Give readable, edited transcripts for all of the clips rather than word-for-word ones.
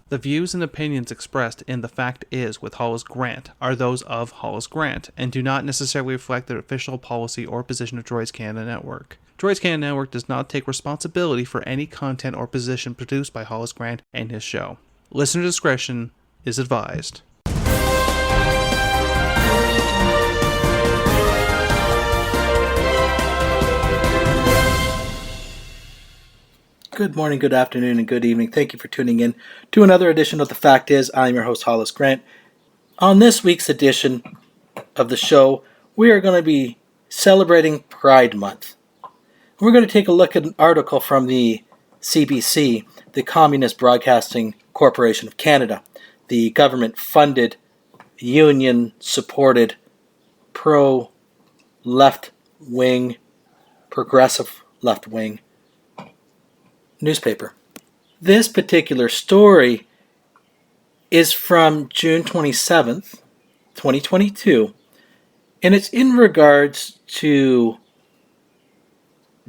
The views and opinions expressed in The Fact Is with Hollis Grant are those of Hollis Grant and do not necessarily reflect the official policy or position of Droids Canada Network. Droids Canada Network does not take responsibility for any content or position produced by Hollis Grant and his show. Listener discretion is advised. Good morning, good afternoon, and good evening. Thank you for tuning in to another edition of The Fact Is. I'm your host, Hollis Grant. On this week's edition of the show, we are going to be celebrating Pride Month. We're going to take a look at an article from the CBC, the Communist Broadcasting Corporation of Canada, the government-funded, union-supported, pro-left-wing, progressive left-wing newspaper. This particular story is from June 27th, 2022, and it's in regards to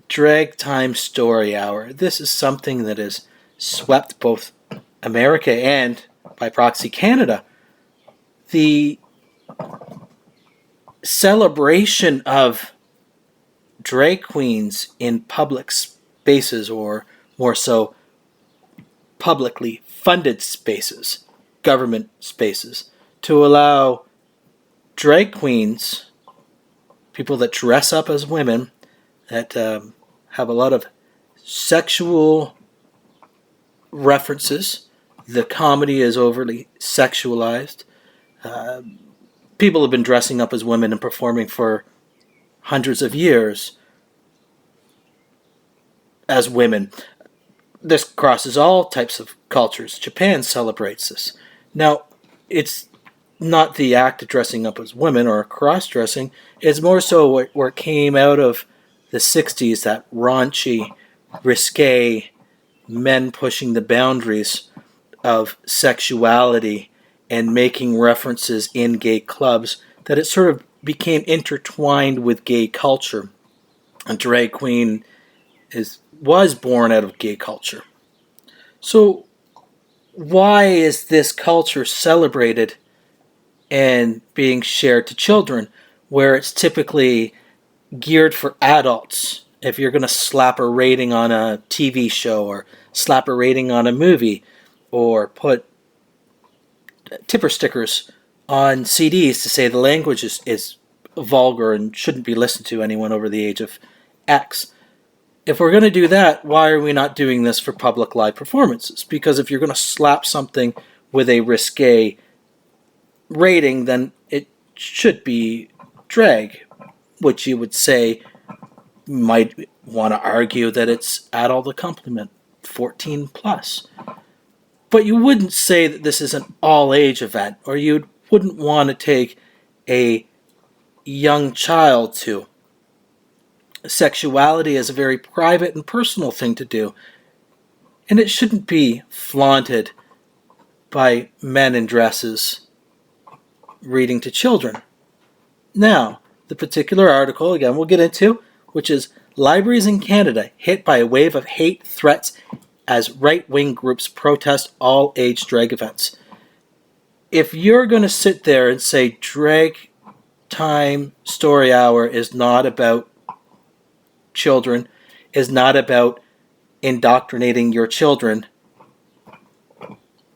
Drag Time Story Hour. This is something that has swept both America and, by proxy, Canada. The celebration of drag queens in public spaces, or more so, publicly funded spaces, government spaces, to allow drag queens, people that dress up as women, that have a lot of sexual references. The comedy is overly sexualized. People have been dressing up as women and performing for hundreds of years as women. This crosses all types of cultures. Japan celebrates this. Now, it's not the act of dressing up as women or cross-dressing. It's more so where it came out of the 60s, that raunchy, risque, men pushing the boundaries of sexuality and making references in gay clubs, that it sort of became intertwined with gay culture. A drag queen was born out of gay culture. So why is this culture celebrated and being shared to children, where it's typically geared for adults? If you're going to slap a rating on a TV show, or slap a rating on a movie, or put tipper stickers on CDs to say the language is vulgar and shouldn't be listened to anyone over the age of X. If we're going to do that, why are we not doing this for public live performances? Because if you're going to slap something with a risque rating, then it should be drag, which you would say, might want to argue that it's adult accompaniment, 14 plus. But you wouldn't say that this is an all-age event, or you wouldn't want to take a young child to. Sexuality is a very private and personal thing to do, and it shouldn't be flaunted by men in dresses reading to children. Now, the particular article, again, we'll get into, which is Libraries in Canada Hit by a Wave of Hate Threats as Right-Wing Groups Protest All-Age Drag Events. If you're going to sit there and say Drag Time Story Hour is not about children, is not about indoctrinating your children,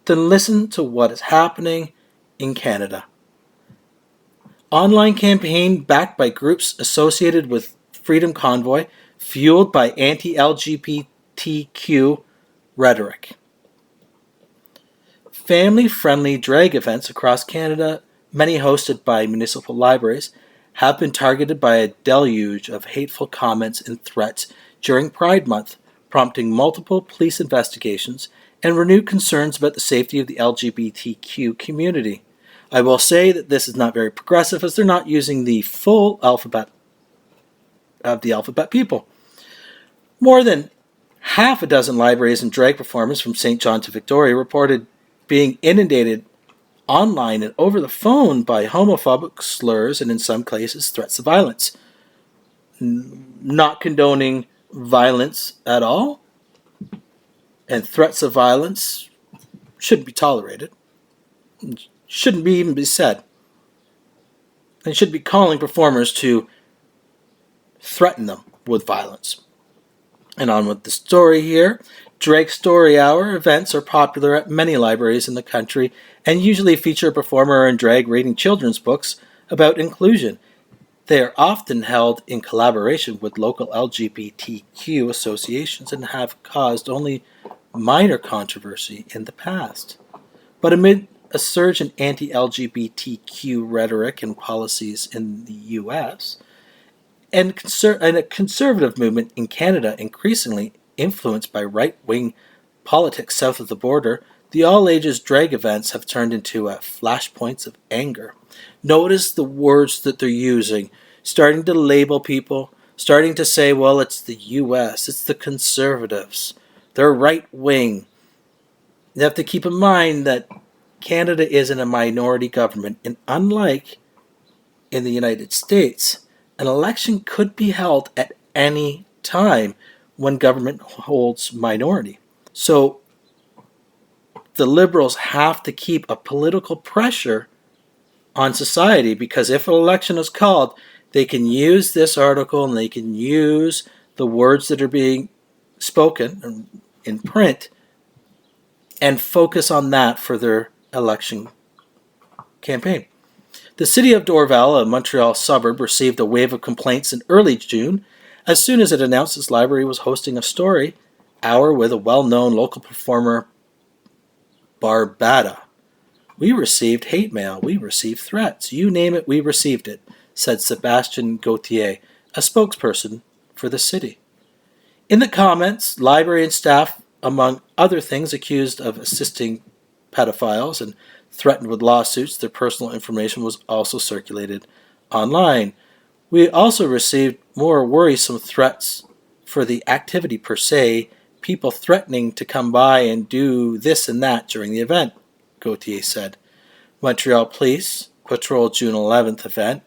then listen to what is happening in Canada. Online campaign backed by groups associated with Freedom Convoy, fueled by anti-LGBTQ rhetoric. Family-friendly drag events across Canada, many hosted by municipal libraries, have been targeted by a deluge of hateful comments and threats during Pride Month, prompting multiple police investigations and renewed concerns about the safety of the LGBTQ community. I will say that this is not very progressive, as they're not using the full alphabet of the alphabet people. More than half a dozen libraries and drag performers from St. John to Victoria reported being inundated online and over the phone by homophobic slurs and, in some cases, threats of violence. Not condoning violence at all, and threats of violence shouldn't be tolerated. Shouldn't be even be said. And should be calling performers to threaten them with violence. And on with the story here. Drag Story Hour events are popular at many libraries in the country and usually feature a performer in drag reading children's books about inclusion. They are often held in collaboration with local LGBTQ associations and have caused only minor controversy in the past. But amid a surge in anti-LGBTQ rhetoric and policies in the U.S., and a conservative movement in Canada increasingly influenced by right-wing politics south of the border, the all-ages drag events have turned into flashpoints of anger. Notice the words that they're using, starting to label people, starting to say, well, it's the U.S., it's the conservatives, they're right-wing. You have to keep in mind that Canada isn't a minority government, and unlike in the United States, an election could be held at any time when government holds minority. So the Liberals have to keep a political pressure on society, because if an election is called, they can use this article and they can use the words that are being spoken in print and focus on that for their election campaign. The city of Dorval, a Montreal suburb, received a wave of complaints in early June as soon as it announced its library was hosting a story hour with a well-known local performer, Barbada. We received hate mail, we received threats, you name it, we received it, said Sebastien Gauthier, a spokesperson for the city. In the comments, library and staff, among other things, accused of assisting pedophiles and threatened with lawsuits. Their personal information was also circulated online. We also received more worrisome threats for the activity per se, people threatening to come by and do this and that during the event, Gauthier said. Montreal Police patrolled June 11th event,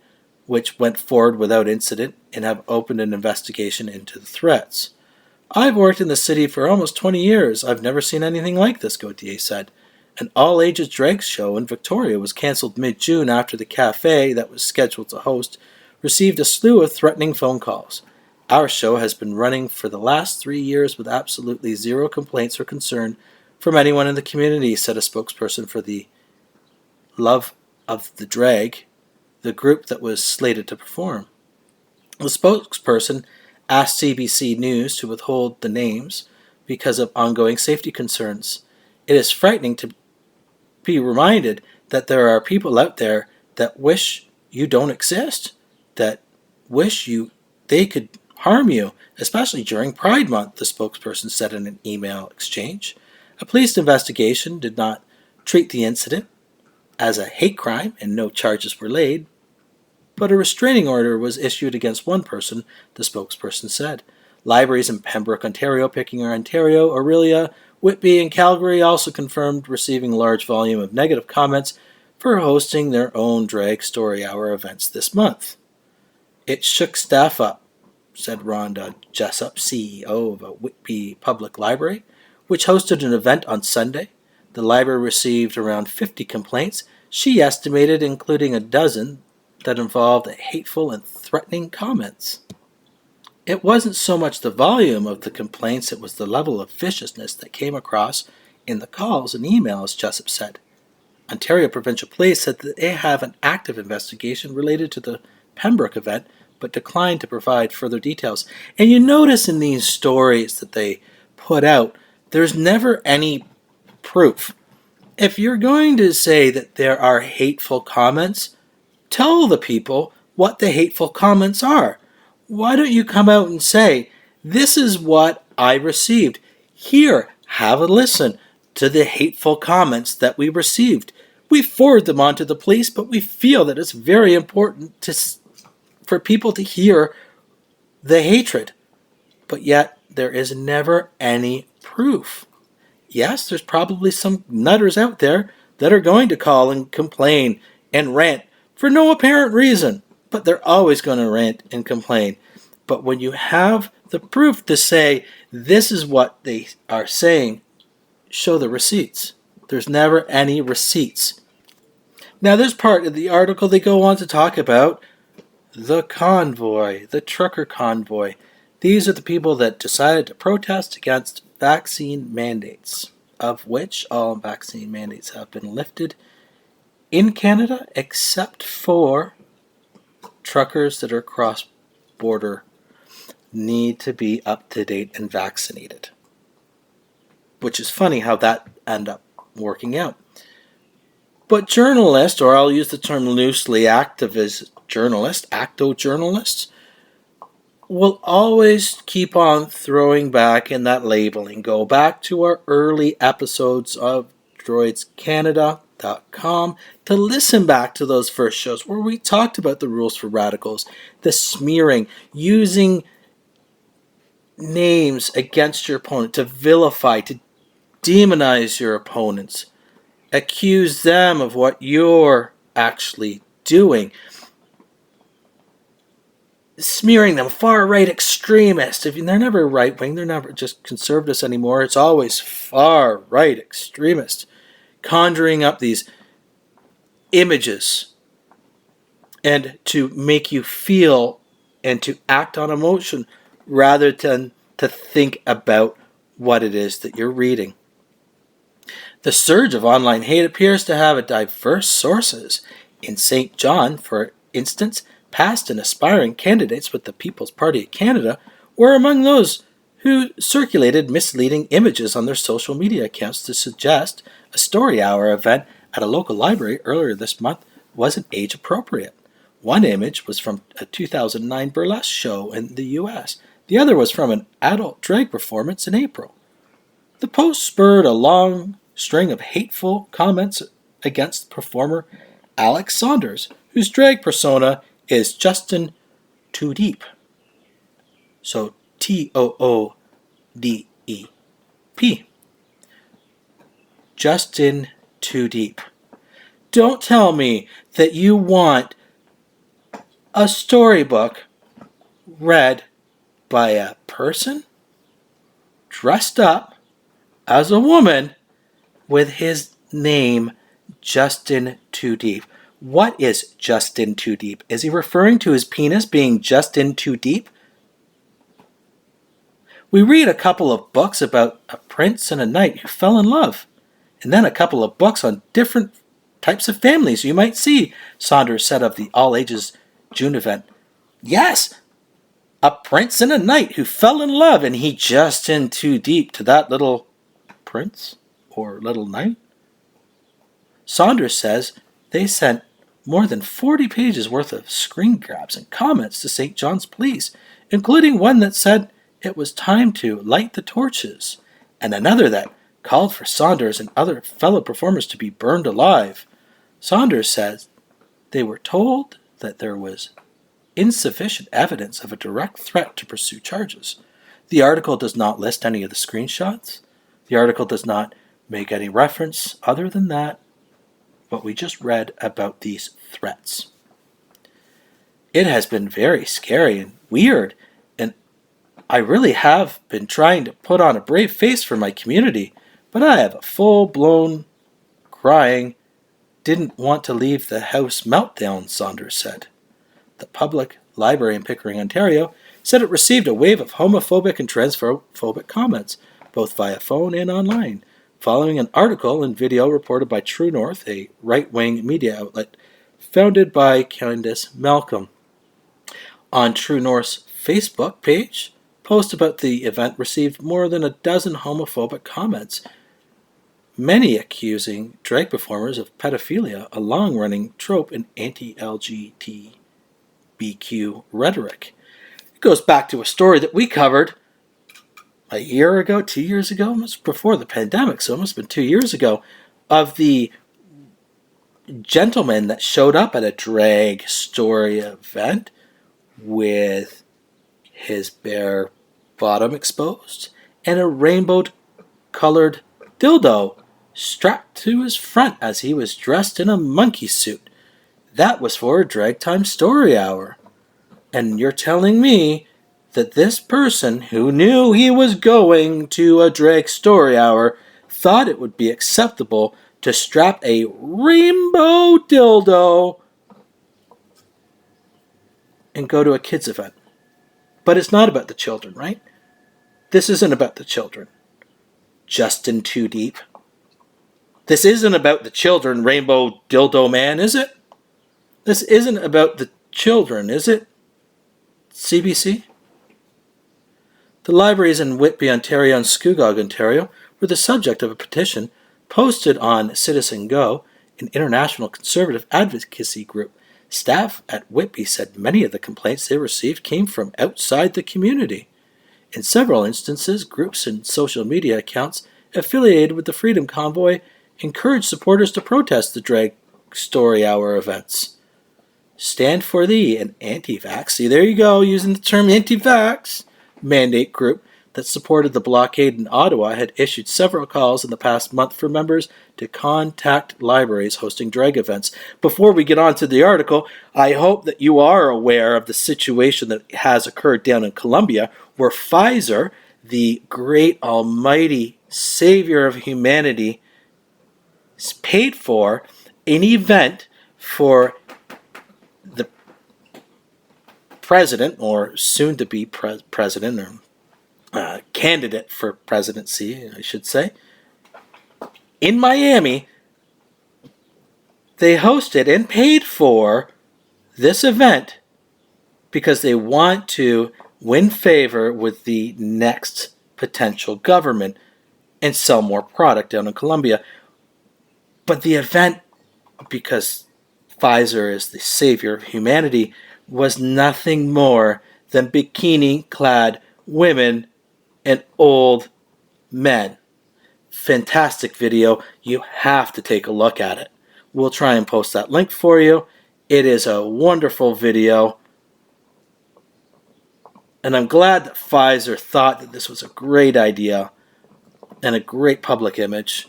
which went forward without incident, and have opened an investigation into the threats. I've worked in the city for almost 20 years. I've never seen anything like this, Gauthier said. An all-ages drag show in Victoria was cancelled mid-June after the cafe that was scheduled to host received a slew of threatening phone calls. Our show has been running for the last 3 years with absolutely zero complaints or concern from anyone in the community, said a spokesperson for the Love of the Drag, the group that was slated to perform. The spokesperson asked CBC News to withhold the names because of ongoing safety concerns. It is frightening to be reminded that there are people out there that wish you don't exist, that wish they could harm you, especially during Pride Month, the spokesperson said in an email exchange. A police investigation did not treat the incident as a hate crime and no charges were laid, but a restraining order was issued against one person, the spokesperson said. Libraries in Pembroke, Ontario, Picking, Ontario, Orillia, Whitby, and Calgary also confirmed receiving a large volume of negative comments for hosting their own Drag Story Hour events this month. It shook staff up, said Rhonda Jessup, CEO of a Whitby Public Library, which hosted an event on Sunday. The library received around 50 complaints, she estimated, including a dozen that involved hateful and threatening comments. It wasn't so much the volume of the complaints, it was the level of viciousness that came across in the calls and emails, Jessup said. Ontario Provincial Police said that they have an active investigation related to the Pembroke event, but declined to provide further details. And you notice in these stories that they put out, there's never any proof. If you're going to say that there are hateful comments, tell the people what the hateful comments are. Why don't you come out and say, this is what I received. Here, have a listen to the hateful comments that we received. We forward them on to the police, but we feel that it's very important for people to hear the hatred. But yet, there is never any proof. Yes, there's probably some nutters out there that are going to call and complain and rant for no apparent reason. But they're always going to rant and complain. But when you have the proof to say, this is what they are saying, show the receipts. There's never any receipts. Now, this part of the article, they go on to talk about the convoy, the trucker convoy. These are the people that decided to protest against vaccine mandates, of which all vaccine mandates have been lifted in Canada, except for truckers that are cross-border need to be up to date and vaccinated. Which is funny how that ended up working out. But journalists, or I'll use the term loosely, activist journalists, acto-journalists, will always keep on throwing back in that labeling. Go back to our early episodes of droidscanada.com to listen back to those first shows where we talked about the rules for radicals, the smearing, using names against your opponent to vilify, to demonize your opponents, accuse them of what you're actually doing, smearing them, far-right extremists. If they're never right-wing, they're never just conservatives anymore. It's always far-right extremists, conjuring up these images and to make you feel and to act on emotion rather than to think about what it is that you're reading. The surge of online hate appears to have diverse sources. In St. John, for instance, past and aspiring candidates with the People's Party of Canada were among those who circulated misleading images on their social media accounts to suggest a story hour event at a local library earlier this month wasn't age appropriate. One image was from a 2009 burlesque show in the US. The other was from an adult drag performance in April. The post spurred a long string of hateful comments against performer Alex Saunders, whose drag persona is Justin Toodeep. So Toodeep. Justin Toodeep. Don't tell me that you want a storybook read by a person dressed up as a woman with his name Justin Toodeep. What is Justin Toodeep? Is he referring to his penis being Justin Toodeep? We read a couple of books about a prince and a knight who fell in love, and then a couple of books on different types of families you might see, Saunders said of the all-ages June event. Yes, a prince and a knight who fell in love, and he just in too deep to that little prince or little knight. Saunders says they sent more than 40 pages worth of screen grabs and comments to St. John's Police, including one that said it was time to light the torches, and another that called for Saunders and other fellow performers to be burned alive. Saunders says they were told that there was insufficient evidence of a direct threat to pursue charges. The article does not list any of the screenshots. The article does not make any reference other than that, what we just read about these threats. It has been very scary and weird, and I really have been trying to put on a brave face for my community, but I have a full-blown crying, didn't want to leave the house meltdown, Saunders said. The public library in Pickering, Ontario, said it received a wave of homophobic and transphobic comments, both via phone and online, following an article and video reported by True North, a right-wing media outlet founded by Candace Malcolm. On True North's Facebook page, post about the event received more than a dozen homophobic comments, many accusing drag performers of pedophilia, a long-running trope in anti-LGBTQ rhetoric. It goes back to a story that we covered a year ago, 2 years ago, almost before the pandemic, so it must have been 2 years ago, of the gentleman that showed up at a drag story event with his bare bottom exposed and a rainbow-colored dildo strapped to his front as he was dressed in a monkey suit. That was for a Drag Time Story Hour. And you're telling me that this person who knew he was going to a drag story hour thought it would be acceptable to strap a rainbow dildo and go to a kids event. But it's not about the children, right? This isn't about the children. Justin Toodeep. This isn't about the children, Rainbow Dildo Man, is it? This isn't about the children, is it? CBC? The libraries in Whitby, Ontario and Scugog, Ontario were the subject of a petition posted on Citizen Go, an international conservative advocacy group. Staff at Whitby said many of the complaints they received came from outside the community. In several instances, groups and social media accounts affiliated with the Freedom Convoy encouraged supporters to protest the Drag Story Hour events. Stand for the and anti-vax, see there you go, using the term anti-vax, mandate group that supported the blockade in Ottawa had issued several calls in the past month for members to contact libraries hosting drag events. Before we get on to the article, I hope that you are aware of the situation that has occurred down in Colombia, where Pfizer, the great almighty savior of humanity, is paid for an event for the president, or soon-to-be president, or candidate for presidency, I should say, in Miami. They hosted and paid for this event because they want to win favor with the next potential government and sell more product down in Colombia. But the event, because Pfizer is the savior of humanity, was nothing more than bikini-clad women and old men. Fantastic video. You have to take a look at it. We'll try and post that link for you. It is a wonderful video. And I'm glad that Pfizer thought that this was a great idea and a great public image.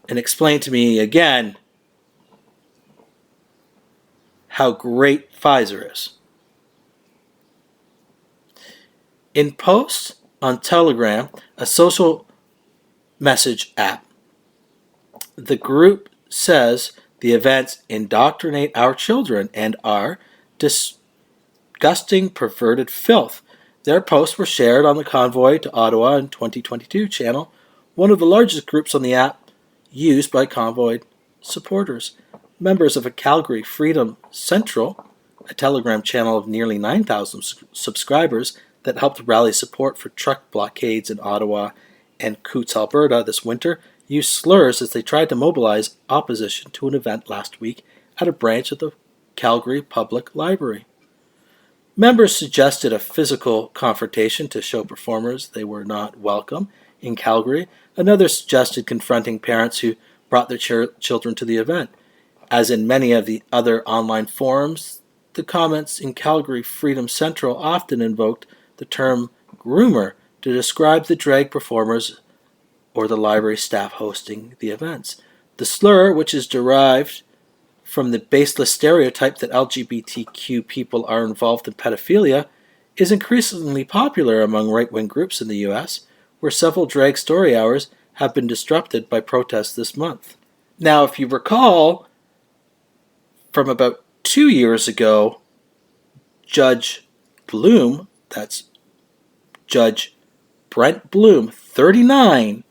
And explained to me again how great Pfizer is. In posts on Telegram, a social message app, the group says the events indoctrinate our children and are disgusting, perverted filth. Their posts were shared on the Convoy to Ottawa in 2022 channel, one of the largest groups on the app used by Convoy supporters. Members of a Calgary Freedom Central, a Telegram channel of nearly 9,000 subscribers that helped rally support for truck blockades in Ottawa and Coutts, Alberta this winter, used slurs as they tried to mobilize opposition to an event last week at a branch of the Calgary Public Library. Members suggested a physical confrontation to show performers they were not welcome in Calgary. Another suggested confronting parents who brought their children to the event. As in many of the other online forums, the comments in Calgary Freedom Central often invoked the term groomer to describe the drag performers or the library staff hosting the events. The slur, which is derived from the baseless stereotype that LGBTQ people are involved in pedophilia, is increasingly popular among right-wing groups in the U.S., where several drag story hours have been disrupted by protests this month. Now, if you recall, from about 2 years ago, Judge Bloom, that's Judge Brent Bloom, 39,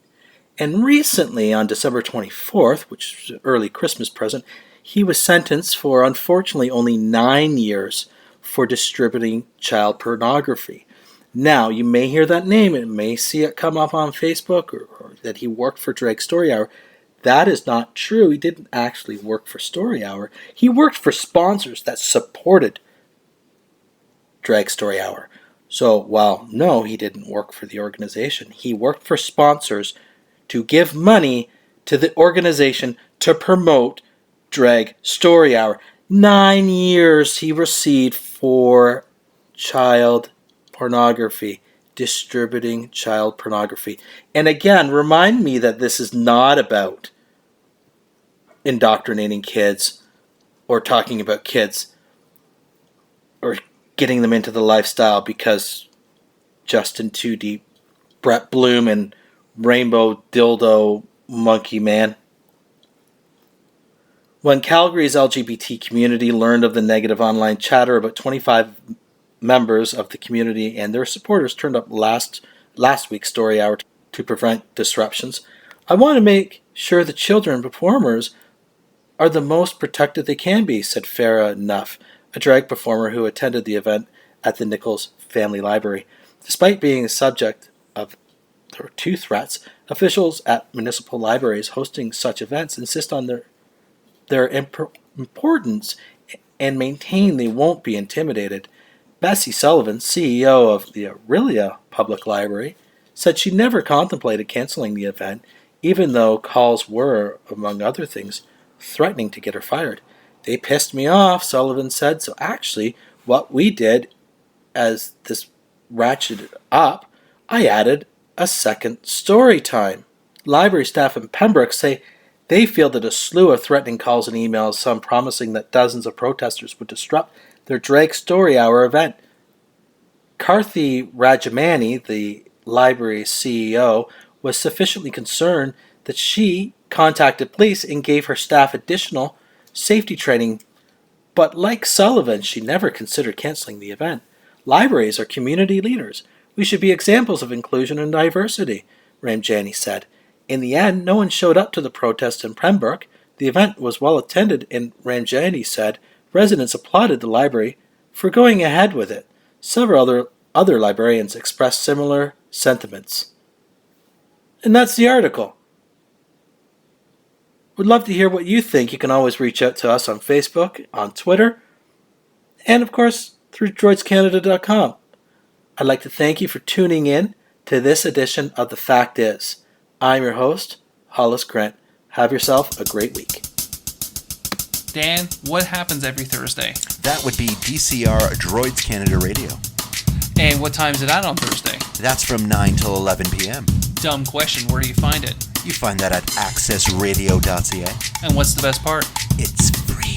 and recently on December 24th, which is an early Christmas present, he was sentenced for, unfortunately, only 9 years for distributing child pornography. Now, you may hear that name and may see it come up on Facebook or that he worked for Drag Story Hour. That is not true. He didn't actually work for Story Hour. He worked for sponsors that supported Drag Story Hour. So, while no, he didn't work for the organization, he worked for sponsors to give money to the organization to promote Drag Story Hour. 9 years he received for child pornography, distributing child pornography. And again, remind me that this is not about indoctrinating kids or talking about kids or getting them into the lifestyle because Justin Toodeep, Brett Bloom, and rainbow dildo monkey man. When Calgary's LGBT community learned of the negative online chatter, about 25 members of the community and their supporters turned up last week's story hour to prevent disruptions. I want to make sure the children performers are the most protected they can be, said Farah Nuff, a drag performer who attended the event at the Nichols Family Library. Despite being the subject of there were 2 threats, officials at municipal libraries hosting such events insist on their importance and maintain they won't be intimidated. Bessie Sullivan, CEO of the Aurelia Public Library, said she never contemplated canceling the event, even though calls were, among other things, threatening to get her fired. They pissed me off, Sullivan said, so actually what we did as this ratcheted up, I added a second story time. Library staff in Pembroke say they fielded a slew of threatening calls and emails, some promising that dozens of protesters would disrupt their drag story hour event. Karthi Rajamani, the library's CEO, was sufficiently concerned that she contacted police and gave her staff additional safety training, but like Sullivan, she never considered canceling the event. Libraries are community leaders. We should be examples of inclusion and diversity, Ramjani said. In the end, no one showed up to the protest in Pembroke. The event was well attended, and Ramjani said residents applauded the library for going ahead with it. Several other librarians expressed similar sentiments. And that's the article. We'd love to hear what you think. You can always reach out to us on Facebook, on Twitter, and of course through droidscanada.com. I'd like to thank you for tuning in to this edition of The Fact Is. I'm your host, Hollis Grant. Have yourself a great week. Dan, what happens every Thursday? That would be DCR Droids Canada Radio. And what time is it on Thursday? That's from 9 till 11 p.m. Dumb question, where do you find it? You find that at accessradio.ca. And what's the best part? It's free.